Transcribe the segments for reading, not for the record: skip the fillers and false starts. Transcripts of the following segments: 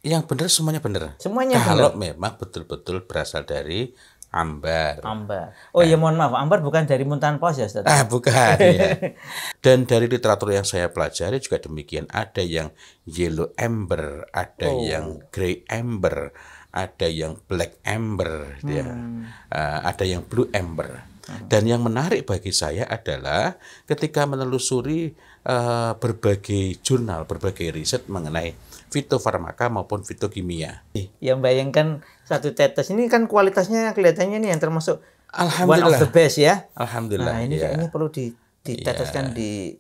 Yang benar semuanya benar. Semuanya Kalau benar. memang betul-betul berasal dari ambar. Ambar. Oh ya mohon maaf, ambar bukan dari muntahan paus ya Ustaz? Bukan ya. Dan dari literatur yang saya pelajari juga demikian. Ada yang yellow amber, ada yang Oh. grey amber, ada yang black amber, ya. Ada yang blue amber. Dan yang menarik bagi saya adalah ketika menelusuri berbagai jurnal, berbagai riset mengenai fitofarmaka maupun fitokimia. Ya bayangkan satu tetes ini kan kualitasnya kelihatannya nih yang termasuk one of the Alhamdulillah. best ya. Alhamdulillah. Nah ini Ya. kayaknya perlu diteteskan di.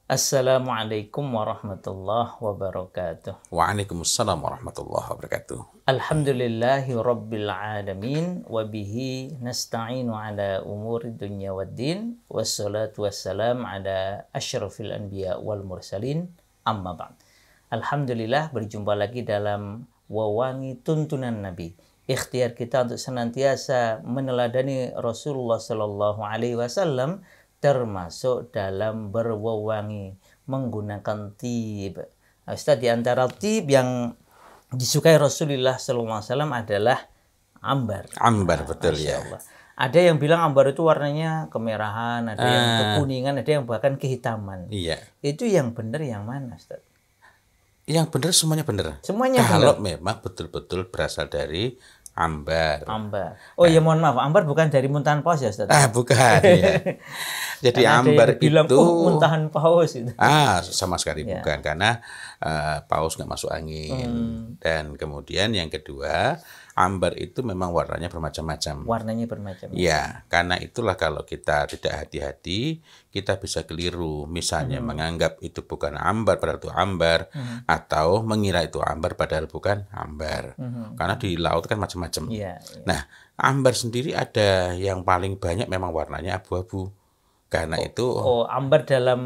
Assalamualaikum warahmatullahi wabarakatuh. Waalaikumsalam warahmatullahi wabarakatuh. Alhamdulillahi rabbil alamin wa bihi nasta'inu ala umuri dunya waddin wassalatu wassalam ala asyrafil anbiya wal mursalin amma ba'd. Alhamdulillah berjumpa lagi dalam Wawangi Tuntunan Nabi. Ikhtiar kita untuk senantiasa meneladani Rasulullah Sallallahu Alaihi Wasallam termasuk dalam berwewangi menggunakan tib. Ustaz, di antara tib yang disukai Rasulullah SAW adalah ambar. Ambar, betul ya. Allah. Ada yang bilang ambar itu warnanya kemerahan, ada yang kekuningan, ada yang bahkan kehitaman. Iya. Itu yang benar yang mana, Ustaz? Yang benar semuanya benar. Semuanya Kalau benar. memang betul-betul berasal dari ambar. Ambar. Oh ya mohon maaf, ambar bukan dari muntahan paus ya, Ustaz? Bukan ya. Jadi Karena ambar ada yang bilang, itu muntahan paus itu. sama sekali bukan, karena paus nggak masuk angin. Dan kemudian yang kedua, ambar itu memang warnanya bermacam-macam. Warnanya bermacam-macam. Ya, karena itulah kalau kita tidak hati-hati, kita bisa keliru. Misalnya menganggap itu bukan ambar padahal itu ambar, atau mengira itu ambar padahal bukan ambar. Karena di laut kan macam-macam. Iya. Nah, ambar sendiri ada yang paling banyak memang warnanya abu-abu. Karena itu ambar dalam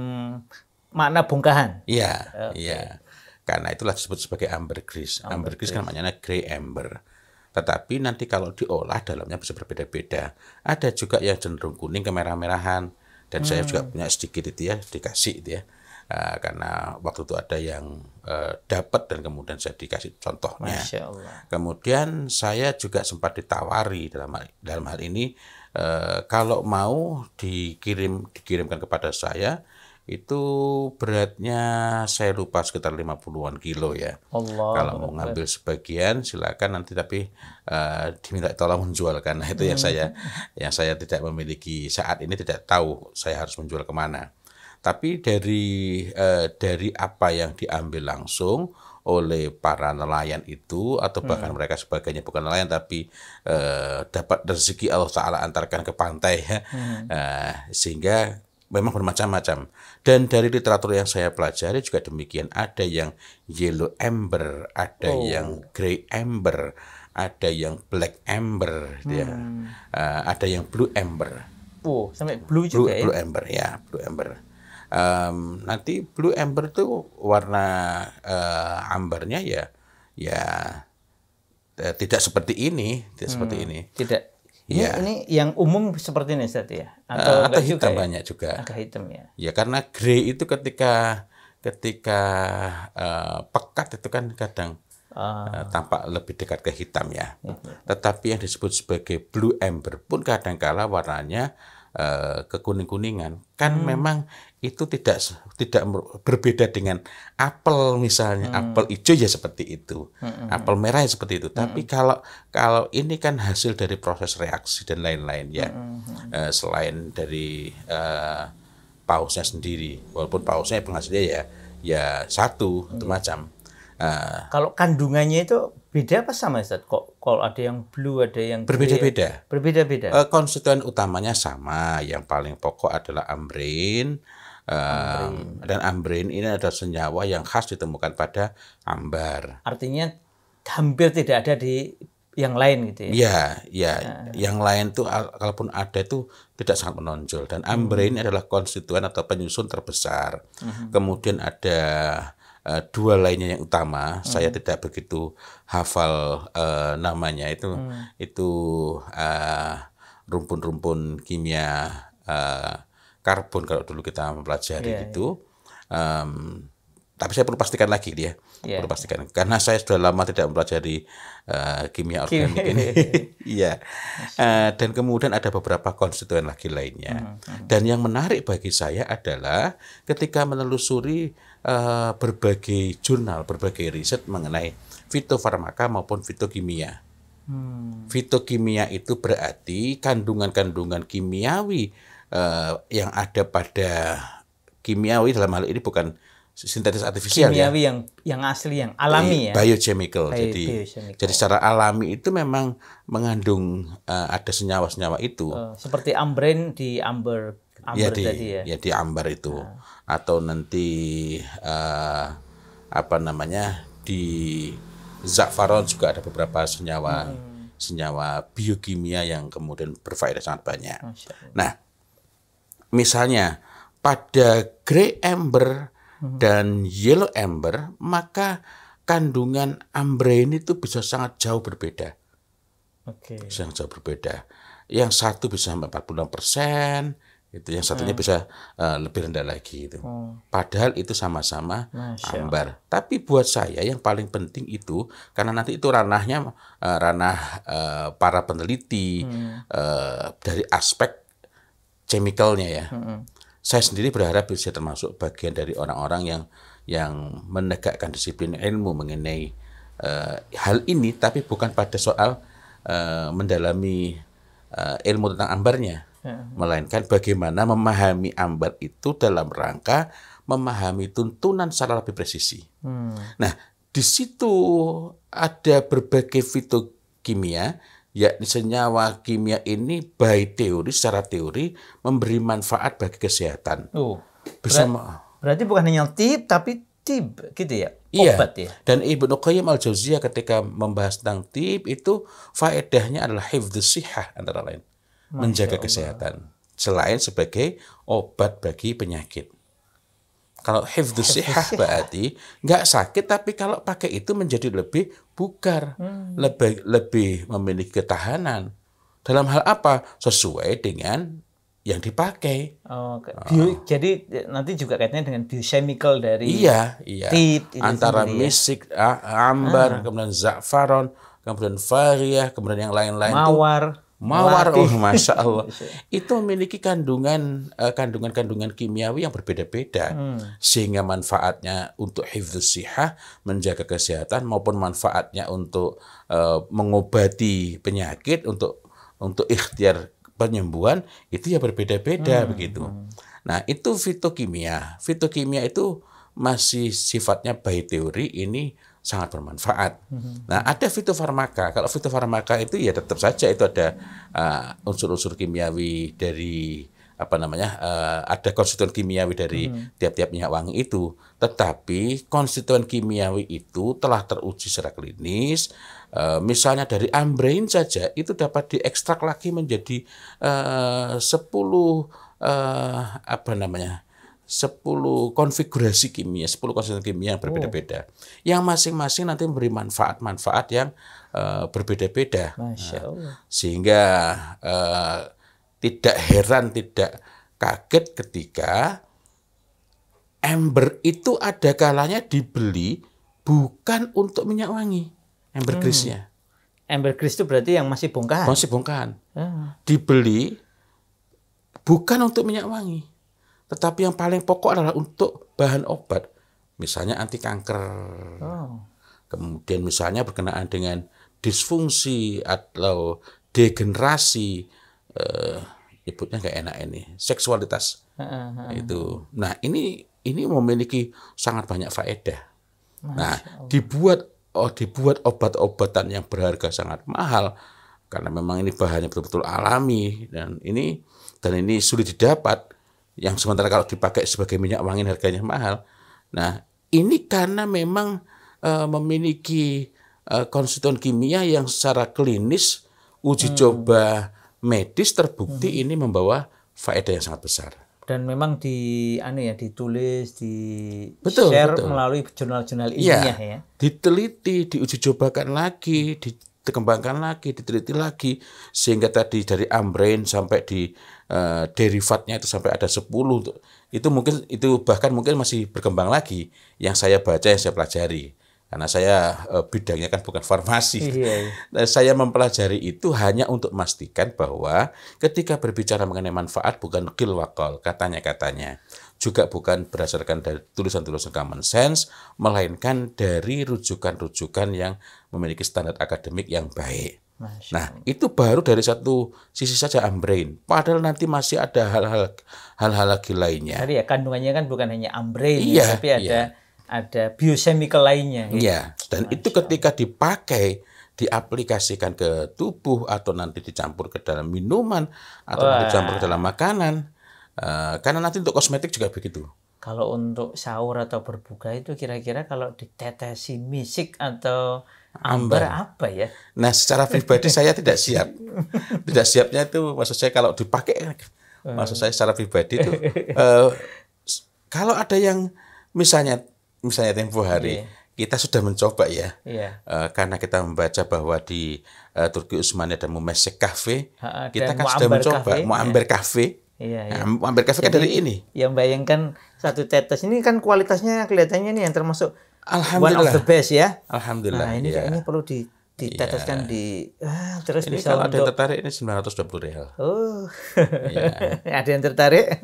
makna bongkahan. iya, iya. Karena itulah disebut sebagai ambergris. Ambergris kan maknanya grey amber. Tetapi nanti kalau diolah dalamnya bisa berbeda-beda. Ada juga yang cenderung kuning kemerah-merahan. Dan saya juga punya sedikit itu ya, dikasih itu ya. Karena waktu itu ada yang dapat dan kemudian saya dikasih contohnya. Masya Allah. Kemudian saya juga sempat ditawari dalam hal ini, kalau mau dikirimkan kepada saya, itu beratnya saya lupa sekitar 50-an kilo ya. Allah. Kalau mau ngambil sebagian silakan nanti, tapi diminta tolong menjual, karena itu yang saya tidak memiliki saat ini, tidak tahu saya harus menjual kemana. Tapi dari apa yang diambil langsung oleh para nelayan itu, atau bahkan mereka sebagainya bukan nelayan tapi dapat rezeki Allah Ta'ala antarkan ke pantai ya. Sehingga memang bermacam-macam. Dan dari literatur yang saya pelajari juga demikian. Ada yang yellow amber, ada yang grey amber, ada yang black amber, ya. Ada yang blue amber. Sampai blue juga ya? Blue amber ya, blue amber. Nanti blue amber itu warna ambernya ya tidak seperti ini, tidak seperti ini. Tidak. Ini yang umum seperti ini, Ustaz ya? Atau hitam juga banyak juga. Agak hitam ya. Ya karena grey itu ketika pekat itu kan kadang tampak lebih dekat ke hitam ya. Tetapi yang disebut sebagai blue amber pun kadangkala warnanya kekuning-kuningan. Kan memang itu tidak berbeda dengan apel misalnya. Apel hijau ya seperti itu. Apel merah ya seperti itu. Tapi kalau ini kan hasil dari proses reaksi dan lain-lain ya. Selain dari pausnya sendiri. Walaupun pausnya penghasilnya ya satu macam. Kalau kandungannya itu beda apa sama, Ustaz? Kok kalau ada yang blue, ada yang berbeda-beda. Berbeda-beda. Konstituen utamanya sama. Yang paling pokok adalah ambrin. Dan ambrin ini adalah senyawa yang khas ditemukan pada ambar. Artinya hampir tidak ada di yang lain gitu ya? Iya. Yang lain tuh kalaupun ada itu tidak sangat menonjol. Dan ambrin adalah konstituen atau penyusun terbesar. Kemudian ada dua lainnya yang utama. Saya tidak begitu hafal namanya itu rumpun-rumpun kimia karbon kalau dulu kita mempelajari gitu. Tapi saya perlu pastikan lagi dia, perlu pastikan karena saya sudah lama tidak mempelajari kimia organik ini. Iya. Dan kemudian ada beberapa konstituen lagi lainnya. Dan yang menarik bagi saya adalah ketika menelusuri berbagai jurnal, berbagai riset mengenai fitofarmaka maupun fitokimia. Fitokimia itu berarti kandungan-kandungan kimiawi yang ada pada kimiawi dalam hal ini bukan sintetis artifisial kimiawi yang asli, yang alami ya. Biochemical. Biochemical. Jadi secara alami itu memang mengandung ada senyawa-senyawa itu. Seperti ambren di amber tadi ya. Ya di amber itu. Atau nanti di za'faron juga ada beberapa senyawa biokimia yang kemudian berfaedah sangat banyak. Nah, misalnya pada grey amber dan yellow amber, maka kandungan ambrein itu bisa sangat jauh berbeda. Sangat jauh berbeda. Yang satu bisa sampai 46%, itu yang satunya bisa lebih rendah lagi itu. Padahal itu sama-sama ambar. Tapi buat saya yang paling penting itu karena nanti itu ranah para peneliti dari aspek chemicalnya ya. Saya sendiri berharap bisa termasuk bagian dari orang-orang yang menegakkan disiplin ilmu mengenai hal ini, tapi bukan pada soal mendalami ilmu tentang ambarnya, melainkan bagaimana memahami ambar itu dalam rangka memahami tuntunan secara lebih presisi. Nah, di situ ada berbagai fitokimia, yakni senyawa kimia ini by teori, secara teori memberi manfaat bagi kesehatan. Berarti bukan hanya tapi tib gitu ya? Obat ya? Dan Ibnu Qayyim al-Jauziyah ketika membahas tentang tib itu faedahnya adalah hifdzus shihah antara lain. Menjaga kesehatan. Selain sebagai obat bagi penyakit. Kalau hifdzus shihah berarti nggak sakit, tapi kalau pakai itu menjadi lebih bugar, lebih memiliki ketahanan. Dalam hal apa? Sesuai dengan yang dipakai. Jadi nanti juga kaitannya dengan biochemical dari tip antara misik, ambar, kemudian za'faron, kemudian fariyah, kemudian yang lain-lain Mawar, Masya Allah. Itu memiliki kandungan kimiawi yang berbeda-beda. Sehingga manfaatnya untuk hifdzus shihah, menjaga kesehatan, maupun manfaatnya untuk mengobati penyakit, untuk ikhtiar penyembuhan, itu ya berbeda-beda begitu. Nah, itu fitokimia. Fitokimia itu masih sifatnya by teori, ini sangat bermanfaat. Nah, ada fitofarmaka. Kalau fitofarmaka itu ya tetap saja itu ada unsur-unsur kimiawi dari ada konstituen kimiawi dari tiap-tiap minyak wangi itu. Tetapi konstituen kimiawi itu telah teruji secara klinis. Misalnya dari ambrein saja itu dapat diekstrak lagi menjadi 10 konfigurasi kimia, 10 konstituen kimia yang berbeda-beda. Yang masing-masing nanti memberi manfaat-manfaat yang berbeda-beda. Masya Allah. Sehingga tidak heran, tidak kaget ketika amber itu ada kalanya dibeli bukan untuk minyak wangi, ambergris-nya. Ambergris itu berarti yang masih bongkahan? Masih bongkahan. Dibeli bukan untuk minyak wangi, tetapi yang paling pokok adalah untuk bahan obat. Misalnya anti kanker. Kemudian misalnya berkenaan dengan disfungsi atau degenerasi, nyebutnya nggak enak ini, seksualitas. Itu. Nah, ini memiliki sangat banyak faedah. Nah, dibuat obat-obatan yang berharga sangat mahal karena memang ini bahannya betul-betul alami dan ini sulit didapat. Yang sementara kalau dipakai sebagai minyak wangi harganya mahal. Nah, ini karena memang memiliki konstituen kimia yang secara klinis uji coba medis terbukti ini membawa faedah yang sangat besar. Dan memang ditulis, share melalui jurnal-jurnal ilmiah ya. Diteliti, diuji cobakan lagi, dikembangkan lagi, diteliti lagi, sehingga tadi dari ambrain sampai di derivatnya itu sampai ada 10, itu mungkin itu bahkan mungkin masih berkembang lagi yang saya baca, yang saya pelajari. Karena saya bidangnya kan bukan farmasi. Iya. Nah, saya mempelajari itu hanya untuk memastikan bahwa ketika berbicara mengenai manfaat bukan qil wa qal, katanya-katanya. Juga bukan berdasarkan dari tulisan-tulisan common sense, melainkan dari rujukan-rujukan yang memiliki standar akademik yang baik. Nah, itu baru dari satu sisi saja ambrain. Padahal nanti masih ada hal-hal lagi lainnya. Tadi ya kandungannya kan bukan hanya ambrain, Iya, tapi ada biochemical lainnya. Gitu. Iya, dan itu ketika dipakai, diaplikasikan ke tubuh atau nanti dicampur ke dalam minuman atau nanti dicampur ke dalam makanan. Karena nanti untuk kosmetik juga begitu. Kalau untuk sahur atau berbuka itu kira-kira kalau ditetesi misik atau ambar apa ya? Nah, secara pribadi saya tidak siap. Tidak siapnya itu maksud saya kalau dipakai, maksud saya secara pribadi itu kalau ada yang misalnya tempo hari kita sudah mencoba ya, karena kita membaca bahwa di Turki Utsmani ada Mumesek Cafe, kita kan sudah mencoba Muamber Cafe. Muamber Cafe kan dari ini. Yang bayangkan satu tetes ini kan kualitasnya kelihatannya nih yang termasuk one of the best ya. Alhamdulillah. Nah ini kayaknya perlu diteteskan terus ini bisa kalau untuk... ada yang tertarik ini 920 real. Oh, ada yang tertarik?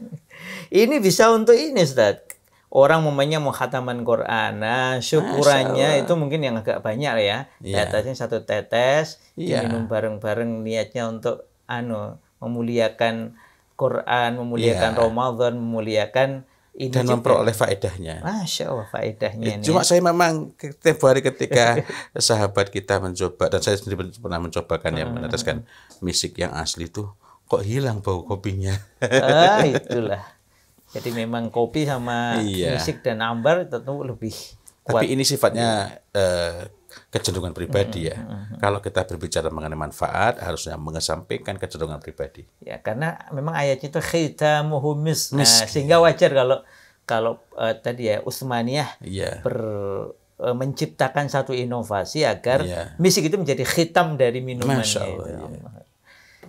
Ini bisa untuk ini Ustaz. Orang mau khataman Quran, nah syukurannya itu mungkin yang agak banyak ya. Tetesnya satu tetes, diminum bareng-bareng niatnya untuk memuliakan Quran, memuliakan Ramadan, memuliakan ini dan juga memperoleh faedahnya. Masya Allah faedahnya. Cuma saya memang setiap hari ketika sahabat kita mencoba, dan saya sendiri pernah mencobakan yang meneteskan misik yang asli itu, kok hilang bau kopinya. Itulah. Jadi memang kopi sama misik dan ambar tentu lebih kuat. Tapi ini sifatnya kecenderungan pribadi ya. Kalau kita berbicara mengenai manfaat, harusnya mengesampingkan kecenderungan pribadi. Ya, karena memang ayatnya itu khitamuhu misk. Nah, sehingga wajar kalau tadi ya Utsmaniyah menciptakan satu inovasi agar misik itu menjadi khitam dari minumannya. Masya Allah,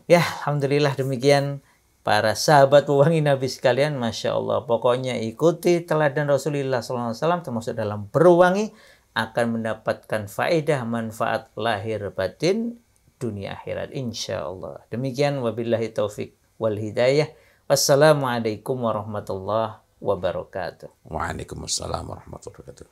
ya, alhamdulillah demikian. Para sahabat pewangi Nabi sekalian, Masya Allah. Pokoknya ikuti teladan Rasulullah SAW termasuk dalam berwangi akan mendapatkan faedah manfaat lahir batin dunia akhirat. Insya Allah. Demikian wabillahi taufik wal hidayah. Wassalamualaikum warahmatullahi wabarakatuh. Waalaikumsalam warahmatullahi wabarakatuh.